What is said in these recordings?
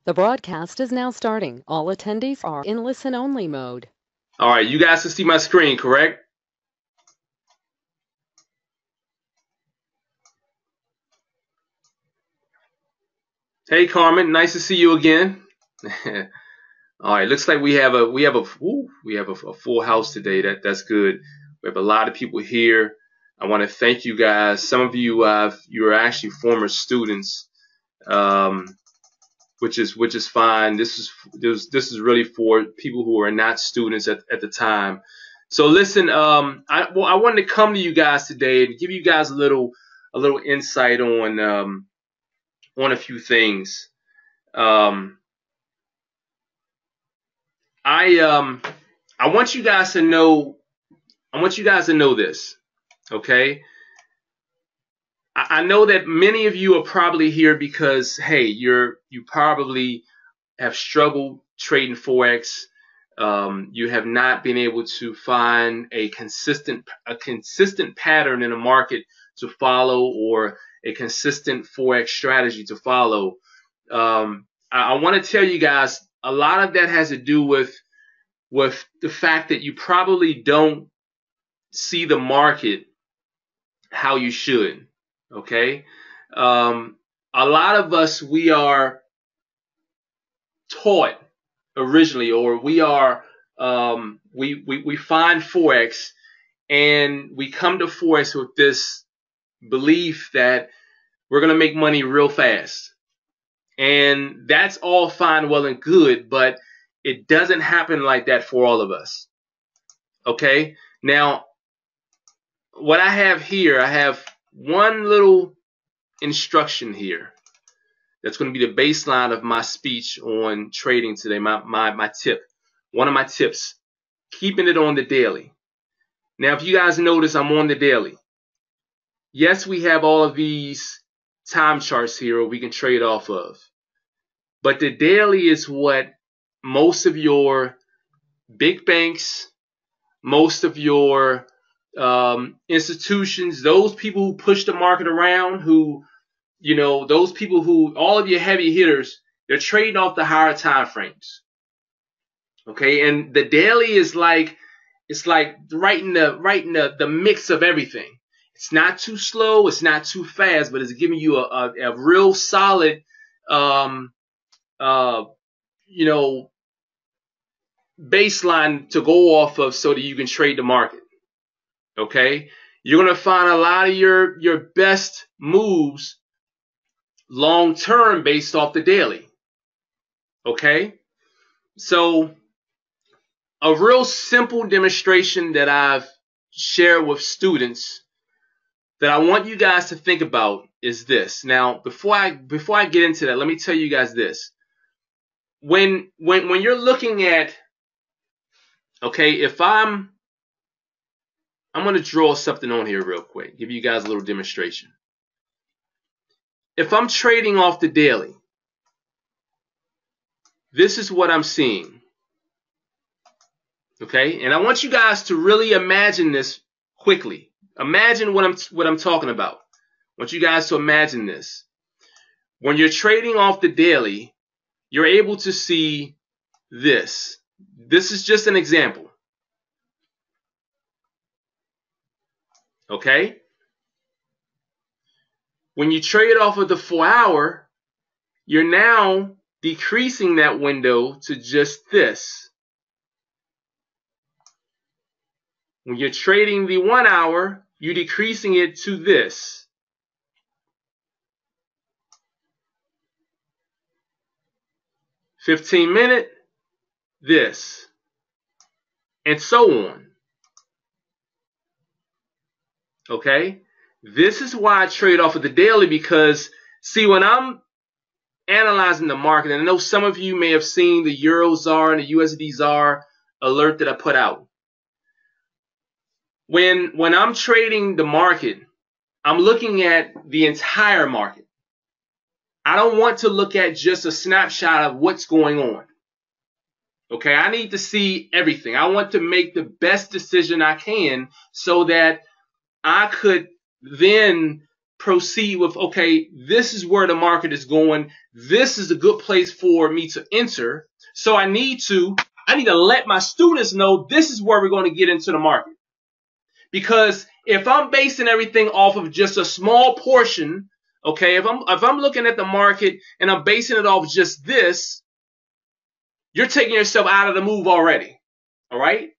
The broadcast is now starting. All attendees are in listen-only mode. All right, you guys can see my screen, correct? Hey, Carmen, nice to see you again. All right, looks like we have a full house today. That's good. We have a lot of people here. I want to thank you guys. Some of you you're actually former students, which is fine. This is really for people who are not students at the time. So listen, I wanted to come to you guys today and give you guys a little insight on a few things. I want you guys to know. I want you guys to know this, okay? I know that many of you are probably here because, hey, you probably have struggled trading Forex. You have not been able to find a consistent pattern in a market to follow, or a consistent Forex strategy to follow. I want to tell you guys, a lot of that has to do with the fact that you probably don't see the market how you should. Okay, a lot of us, we are taught originally, or we are we find Forex, and we come to Forex with this belief that we're gonna make money real fast, and that's all fine, well, and good, but it doesn't happen like that for all of us. Okay, now what I have here, I have one little instruction here that's going to be the baseline of my speech on trading today. My tip, one of my tips, keeping it on the daily. Now, if you guys notice, I'm on the daily. Yes, we have all of these time charts here we can trade off of, but the daily is what most of your big banks, most of your institutions, those people who push the market around, who, you know, those people who, all of your heavy hitters, they're trading off the higher time frames. Okay, and the daily is like, it's like right in the mix of everything. It's not too slow, it's not too fast, but it's giving you a real solid you know, baseline to go off of so that you can trade the market. Okay, you're gonna find a lot of your best moves long term based off the daily. Okay, so a real simple demonstration that I've shared with students that I want you guys to think about is this. Now, before I get into that, let me tell you guys this. When you're looking at, okay, if I'm going to draw something on here real quick, give you guys a little demonstration. If I'm trading off the daily, this is what I'm seeing. Okay, and I want you guys to really imagine this quickly. Imagine what I'm talking about. I want you guys to imagine this. When you're trading off the daily, you're able to see this. This is just an example. Okay? When you trade off of the 4-hour, you're now decreasing that window to just this. When you're trading the 1-hour, you're decreasing it to this. $15-minute, this, and so on. Okay, this is why I trade off of the daily, because see, when I'm analyzing the market, and I know some of you may have seen the Euro ZAR and the USD ZAR alert that I put out. When I'm trading the market, I'm looking at the entire market. I don't want to look at just a snapshot of what's going on. Okay, I need to see everything. I want to make the best decision I can so that I could then proceed with, okay, this is where the market is going. This is a good place for me to enter. So I need to let my students know this is where we're going to get into the market. Because if I'm basing everything off of just a small portion, okay, if I'm looking at the market and I'm basing it off just this, you're taking yourself out of the move already. All right?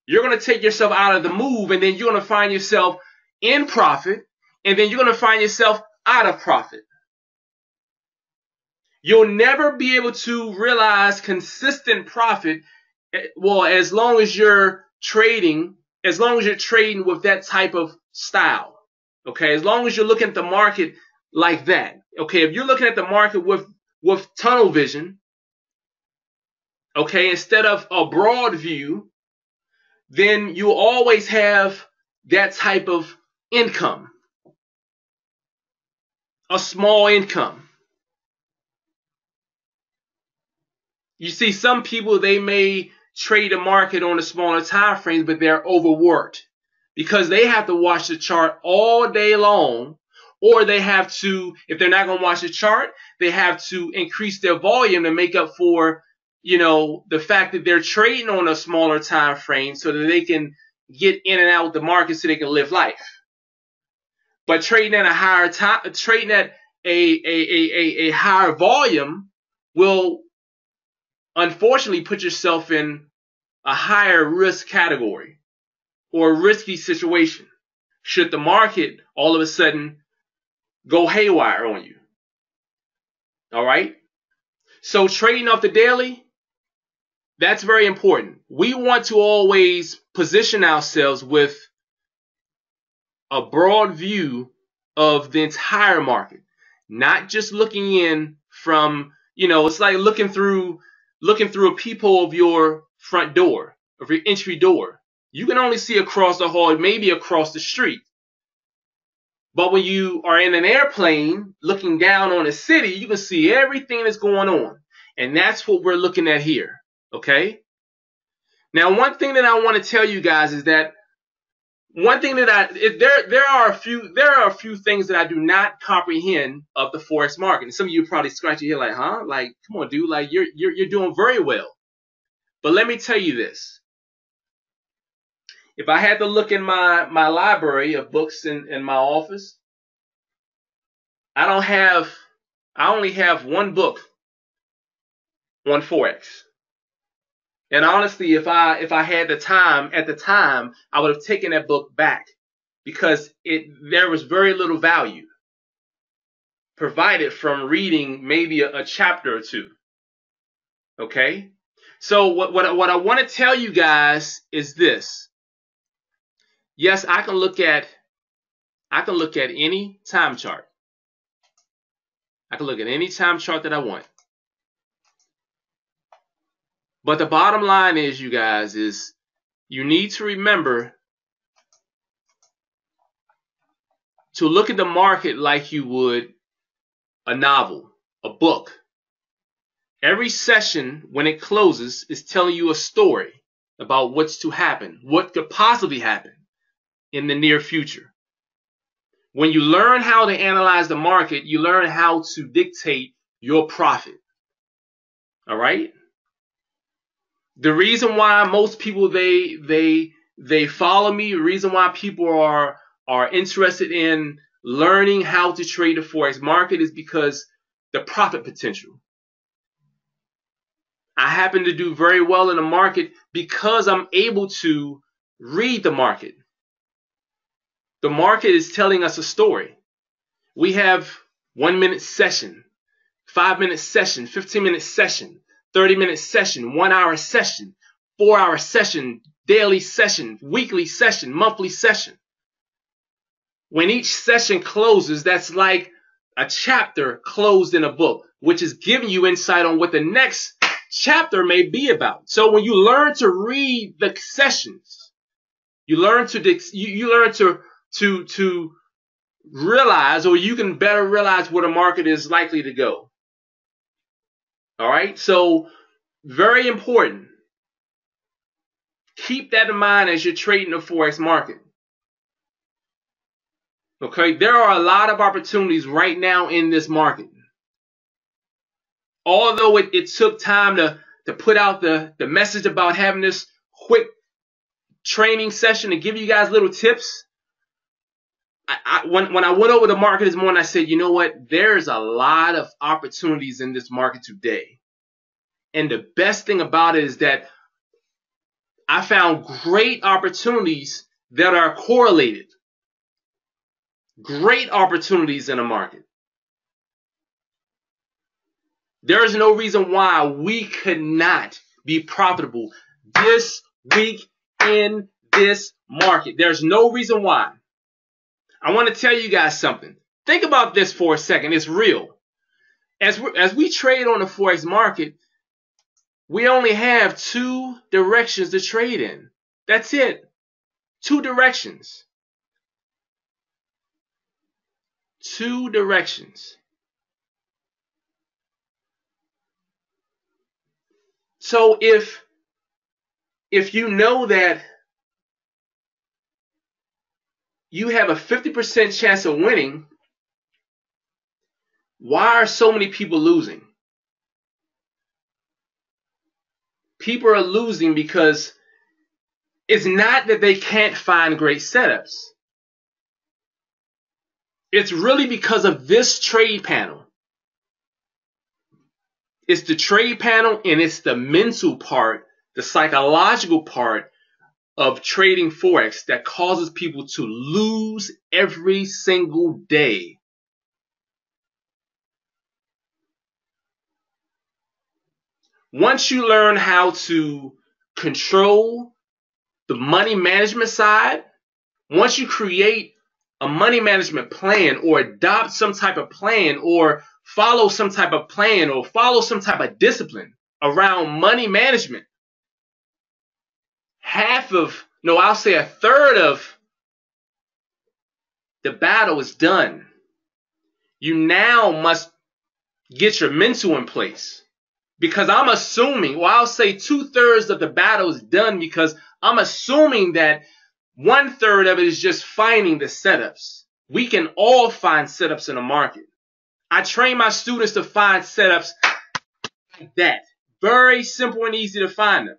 You're going to take yourself out of the move, and then you're going to find yourself in profit, and then you're going to find yourself out of profit. You'll never be able to realize consistent profit, well, as long as you're trading with that type of style. Okay, as long as you're looking at the market like that. Okay, if you're looking at the market with tunnel vision, okay, instead of a broad view, then you always have that type of income, a small income. You see, some people, they may trade the market on the smaller time frames, but they're overworked because they have to watch the chart all day long, or they have to, if they're not going to watch the chart, they have to increase their volume to make up for, the fact that they're trading on a smaller time frame so that they can get in and out of the market so they can live life. But trading at a higher time, trading at a higher volume will unfortunately put yourself in a higher risk category or a risky situation should the market all of a sudden go haywire on you. All right? So trading off the daily, that's very important. We want to always position ourselves with a broad view of the entire market, not just looking in from, it's like looking through a peephole of your front door, of your entry door. You can only see across the hall, maybe across the street. But when you are in an airplane looking down on a city, you can see everything that's going on. And that's what we're looking at here. Okay? Now, one thing that I want to tell you guys is that there are a few things that I do not comprehend of the Forex market. And some of you probably scratch your head like, huh? Like, come on, dude, like you're doing very well. But let me tell you this. If I had to look in my library of books in my office, I only have one book on Forex. And honestly, if I had the time at the time, I would have taken that book back because there was very little value provided from reading maybe a chapter or two. Okay? So what I want to tell you guys is this. Yes, I can look at any time chart. I can look at any time chart that I want. But the bottom line is, you guys, is you need to remember to look at the market like you would a novel, a book. Every session, when it closes, is telling you a story about what's to happen, what could possibly happen in the near future. When you learn how to analyze the market, you learn how to dictate your profit. All right? The reason why most people they follow me, the reason why people are interested in learning how to trade the Forex market is because the profit potential. I happen to do very well in the market because I'm able to read the market. The market is telling us a story. We have 1 minute session, 5 minute session, 15-minute session, 30-minute session, 1 hour session, 4 hour session, daily session, weekly session, monthly session. When each session closes, that's like a chapter closed in a book, which is giving you insight on what the next chapter may be about. So when you learn to read the sessions, you learn to realize, or you can better realize where the market is likely to go. All right, so very important. Keep that in mind as you're trading the Forex market. Okay, there are a lot of opportunities right now in this market. Although it took time to put out the message about having this quick training session to give you guys little tips, when I went over the market this morning, I said, you know what? There's a lot of opportunities in this market today. And the best thing about it is that I found great opportunities that are correlated. Great opportunities in the market. There is no reason why we could not be profitable this week in this market. There's no reason why. I want to tell you guys something. Think about this for a second. It's real. As we trade on the Forex market, we only have 2 directions to trade in. That's it. 2 directions. 2 directions. So if you know that you have a 50% chance of winning, why are so many people losing? People are losing because it's not that they can't find great setups. It's really because of this trade panel. It's the trade panel and it's the mental part, the psychological part of trading Forex that causes people to lose every single day. Once you learn how to control the money management side, once you create a money management plan or adopt some type of plan or follow some type of plan or follow some type of discipline around money management, I'll say a third of the battle is done. You now must get your mental in place. Because I'm assuming, I'll say 2/3 of the battle is done because I'm assuming that 1/3 of it is just finding the setups. We can all find setups in the market. I train my students to find setups like that. Very simple and easy to find them.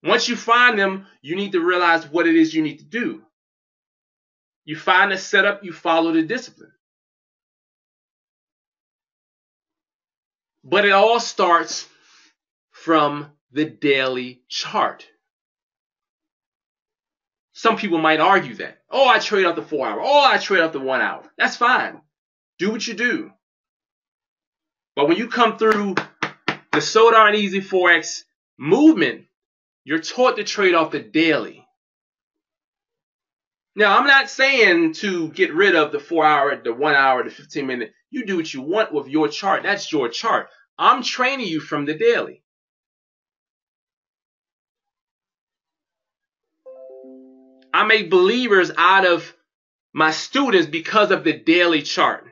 Once you find them, you need to realize what it is you need to do. You find the setup, you follow the discipline. But it all starts from the daily chart. Some people might argue that, I trade off the 4 hour. I trade off the 1 hour. That's fine. Do what you do. But when you come through the So Darn Easy Forex movement, you're taught to trade off the daily. Now, I'm not saying to get rid of the 4 hour, the 1 hour, the 15 minute. You do what you want with your chart. That's your chart. I'm training you from the daily. I make believers out of my students because of the daily chart.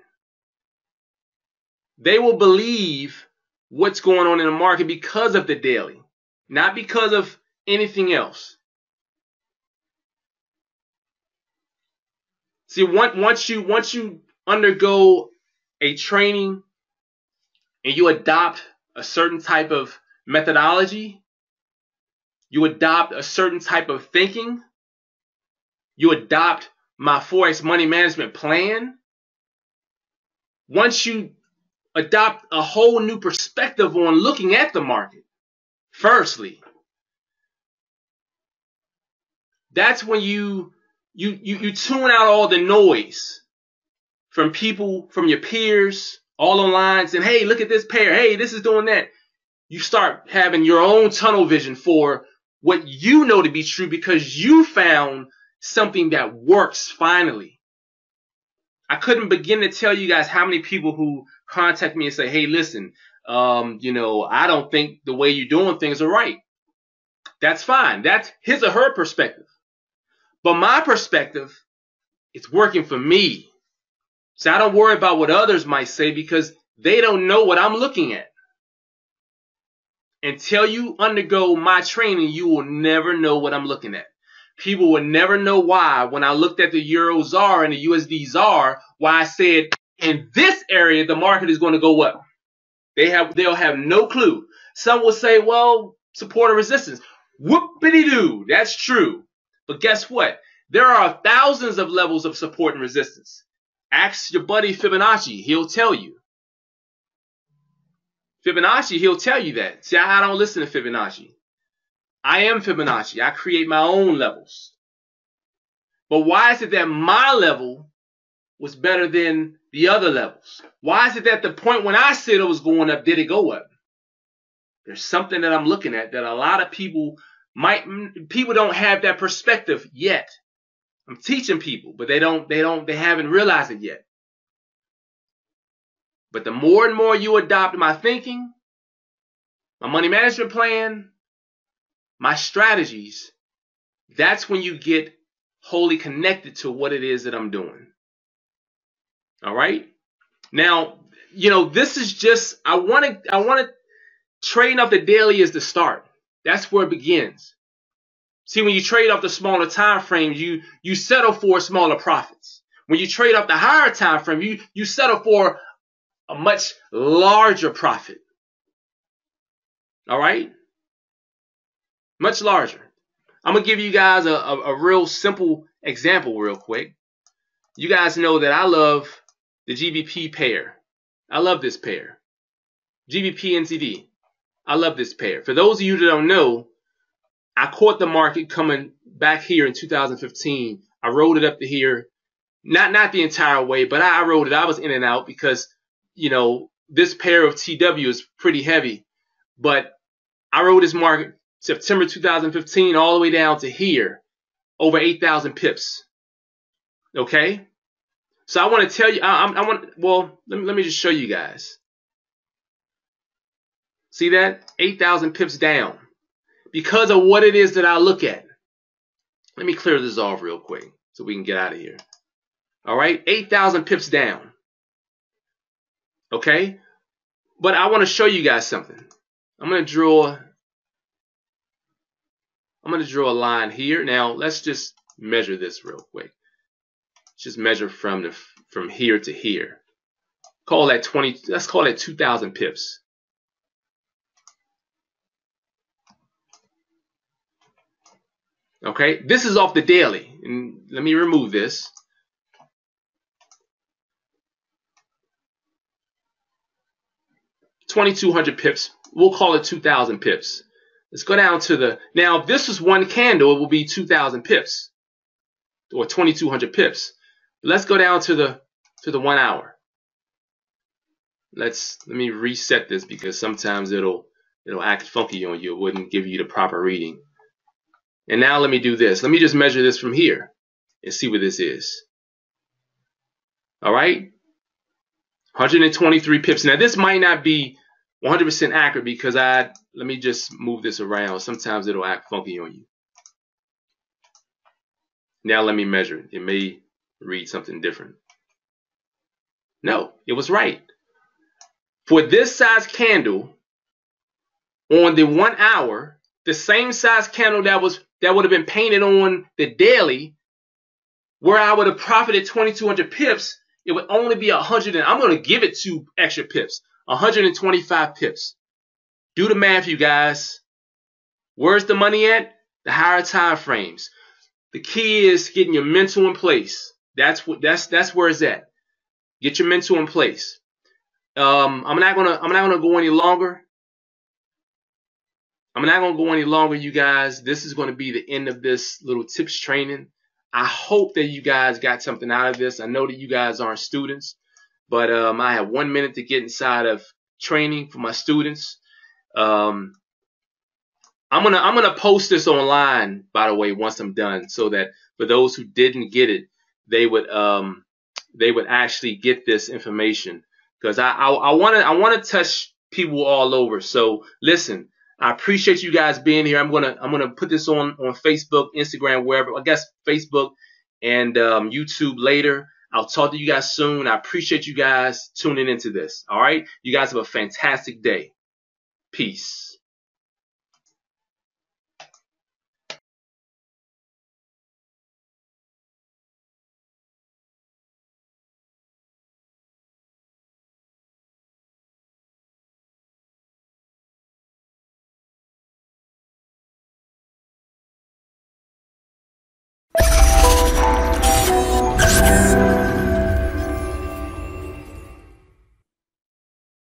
They will believe what's going on in the market because of the daily, not because of anything else. See, once you undergo a training and you adopt a certain type of methodology, you adopt a certain type of thinking, you adopt my Forex money management plan, once you adopt a whole new perspective on looking at the market, firstly, that's when you tune out all the noise from people, from your peers, all online saying, hey, look at this pair. Hey, this is doing that. You start having your own tunnel vision for what you know to be true because you found something that works finally. I couldn't begin to tell you guys how many people who contact me and say, hey, listen, I don't think the way you're doing things are right. That's fine. That's his or her perspective. But my perspective, it's working for me. So I don't worry about what others might say because they don't know what I'm looking at. Until you undergo my training, you will never know what I'm looking at. People would never know why when I looked at the Euro ZAR and the USD ZAR, why I said in this area the market is going to go up. They'll have no clue. Some will say, well, support and resistance. Whoopity-doo. That's true. But guess what? There are thousands of levels of support and resistance. Ask your buddy Fibonacci. He'll tell you. Fibonacci, he'll tell you that. See, I don't listen to Fibonacci. I am Fibonacci. I create my own levels. But why is it that my level was better than the other levels? Why is it that the point when I said it was going up, did it go up? There's something that I'm looking at that a lot of people don't have that perspective yet. I'm teaching people, but they haven't realized it yet. But the more and more you adopt my thinking, my money management plan, my strategies, that's when you get wholly connected to what it is that I'm doing. All right. Now, this is just, I want to trade off the daily as the start. That's where it begins. See, when you trade off the smaller time frames, you settle for smaller profits. When you trade off the higher time frame, you settle for a much larger profit. All right? Much larger. I'm going to give you guys a real simple example real quick. You guys know that I love the GBP pair. I love this pair. GBP NZD. I love this pair. For those of you that don't know, I caught the market coming back here in 2015. I rode it up to here. Not the entire way, but I rode it. I was in and out because, this pair of TW is pretty heavy. But I rode this market September 2015 all the way down to here, over 8,000 pips. Okay? So I want to tell you, let me just show you guys. See that? 8,000 pips down. Because of what it is that I look at. Let me clear this off real quick so we can get out of here. All right? 8,000 pips down. Okay? But I want to show you guys something. I'm going to draw a line here. Now, let's just measure this real quick. Just measure from here to here. Call that 20, let's call it 2,000 pips. Okay, this is off the daily. And let me remove this. $2,200 pips. We'll call it 2,000 pips. Let's go down to now if this was one candle, it will be 2,000 pips. Or 2,200 pips. Let's go down to the 1 hour. Let me reset this because sometimes it'll act funky on you. It wouldn't give you the proper reading. And now let me do this. Let me just measure this from here and see what this is. All right. 123 pips. Now this might not be 100% accurate because let me just move this around. Sometimes it'll act funky on you. Now let me measure it. It may read something different. No, it was right. For this size candle on the 1 hour, the same size candle that would have been painted on the daily, where I would have profited 2,200 pips, it would only be 100. And I'm going to give it 2 extra pips, 125 pips. Do the math, you guys. Where's the money at? The higher time frames. The key is getting your mental in place. That's where it's at. Get your mental in place. I'm not gonna go any longer. I'm not going to go any longer, you guys. This is going to be the end of this little tips training. I hope that you guys got something out of this. I know that you guys aren't students, but I have 1 minute to get inside of training for my students. I'm gonna post this online, by the way, once I'm done, so that for those who didn't get it, they would actually get this information, because I want to touch people all over. So listen. I appreciate you guys being here. I'm gonna put this on Facebook, Instagram, wherever. I guess Facebook and YouTube later. I'll talk to you guys soon. I appreciate you guys tuning into this. All right. You guys have a fantastic day. Peace. Forex.